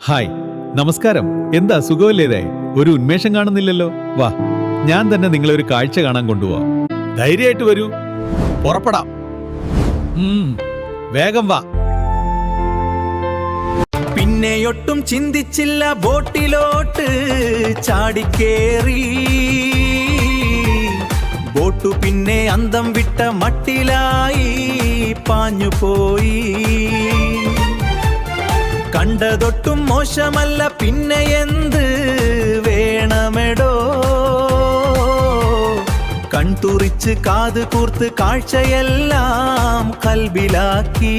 Hi, നമസ്കാരം. എന്താ സുഖമല്ലേതേ? ഒരു ഉന്മേഷം കാണുന്നില്ലല്ലോ. വാ, ഞാൻ തന്നെ നിങ്ങളെ ഒരു കാഴ്ച കാണാൻ കൊണ്ടുപോവാം. ധൈര്യമായിട്ട് വരൂ, പുറപ്പെടാം. വേഗം വാ. പിന്നെയൊട്ടും ചിന്തിച്ചില്ല, ബോട്ടിലോട്ട് ചാടിക്കേറി. ബോട്ടു പിന്നെ അന്തം വിട്ട മട്ടിലായി പാഞ്ഞുപോയി. കണ്ടതൊട്ടും മോശമല്ല, പിന്നെ എന്ത് വേണമെടോ? കൺതുറിച്ച് കാത് കൂർത്ത് കാഴ്ചയെല്ലാം കൽബിലാക്കി.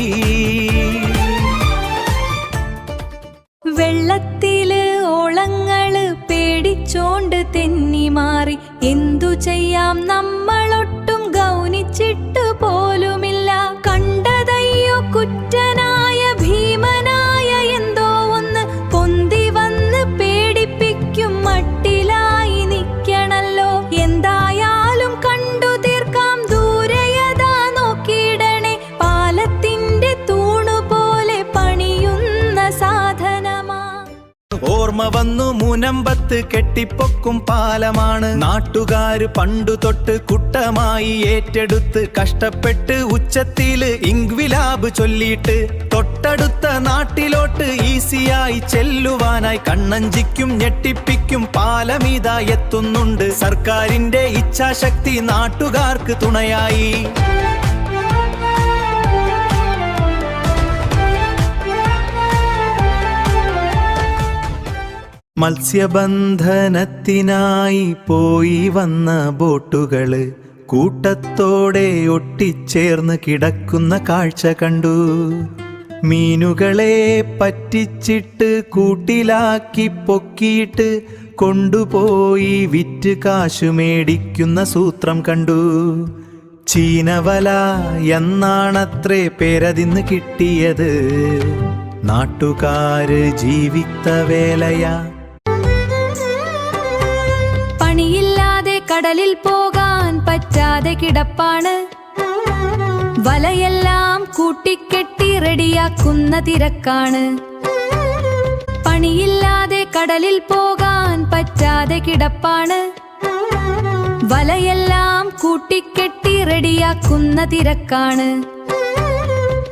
വെള്ളത്തില് ഓളങ്ങള് പേടിച്ചോണ്ട് തെന്നി മാറി. എന്തു ചെയ്യാം, നമ്മളൊട്ടും ഗൗനിച്ചിട്ട് പോലുമില്ല. കണ്ടതയ്യോ കുറ്റനായ ഭീമനായ എന്തോ ഒന്ന് പൊന്തി വന്ന് പേടിപ്പിക്കും മട്ടിലായി നിക്കണല്ലോ. എന്തായാലും കണ്ടു തീർക്കാം, ദൂരയതാ നോക്കിയിടണേ. പാലത്തിന്റെ തൂണുപോലെ പണിയുന്ന സാധനമാ. ഓർമ്മ വന്നു മുനമ്പത്ത് കെട്ടിപ്പൊക്കും പാലമാണ്. നാട്ടുകാര് പണ്ടു തൊട്ട് കുട്ടമായി ഏറ്റെടുത്ത് കഷ്ടപ്പെട്ട് ഉച്ചത്തില് ഇംഗ്വിലാബ് ചൊല്ലിയിട്ട് തൊട്ടടുത്ത നാട്ടിലോട്ട് ഈസിയായി ചെല്ലുവാനായി കണ്ണഞ്ചിക്കും ഞെട്ടിപ്പിക്കും പാലമിതാ എത്തുന്നുണ്ട്. സർക്കാരിന്റെ ഇച്ഛാശക്തി നാട്ടുകാർക്ക് തുണയായി. മത്സ്യബന്ധനത്തിനായി പോയി വന്ന ബോട്ടുകള് കൂട്ടത്തോടെ ഒട്ടിച്ചേർന്ന് കിടക്കുന്ന കാഴ്ച കണ്ടു. മീനുകളെ പറ്റിച്ചിട്ട് കൂട്ടിലാക്കി പൊക്കിയിട്ട് കൊണ്ടുപോയി വിറ്റ് കാശു മേടിക്കുന്ന സൂത്രം കണ്ടു. ചീനവല എന്നാണത്രേ പേരതിന്ന് കിട്ടിയത്. നാട്ടുകാര് ജീവിത്ത വേലയാ. പണിയില്ലാതെ കടലിൽ പോകാൻ പറ്റാതെ കിടപ്പാണ്. വലയെല്ലാം കൂട്ടിക്കെട്ടി റെഡിയാക്കുന്ന തിരക്കാണ്. പണിയില്ലാതെ കടലിൽ പോകാൻ പറ്റാതെ കിടപ്പാണ്. വലയെല്ലാം കൂട്ടിക്കെട്ടി റെഡിയാക്കുന്ന തിരക്കാണ്.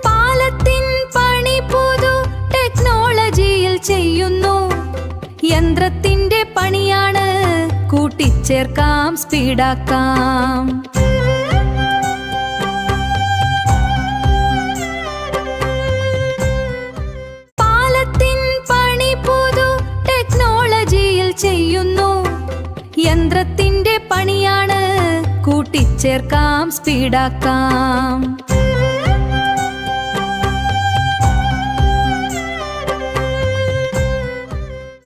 പാലത്തിൻ പണി പുതു ടെക്നോളജിയിൽ ചെയ്യുന്നു. യന്ത്രത്തിന്റെ പണിയാണ്, കൂട്ടിച്ചേർക്കാം, സ്പീഡാക്കാം. പാലത്തിൻ പണി പുതു ടെക്നോളജിയിൽ ചെയ്യുന്നു. യന്ത്രത്തിന്റെ പണിയാണ്, കൂട്ടിച്ചേർക്കാം, സ്പീഡാക്കാം.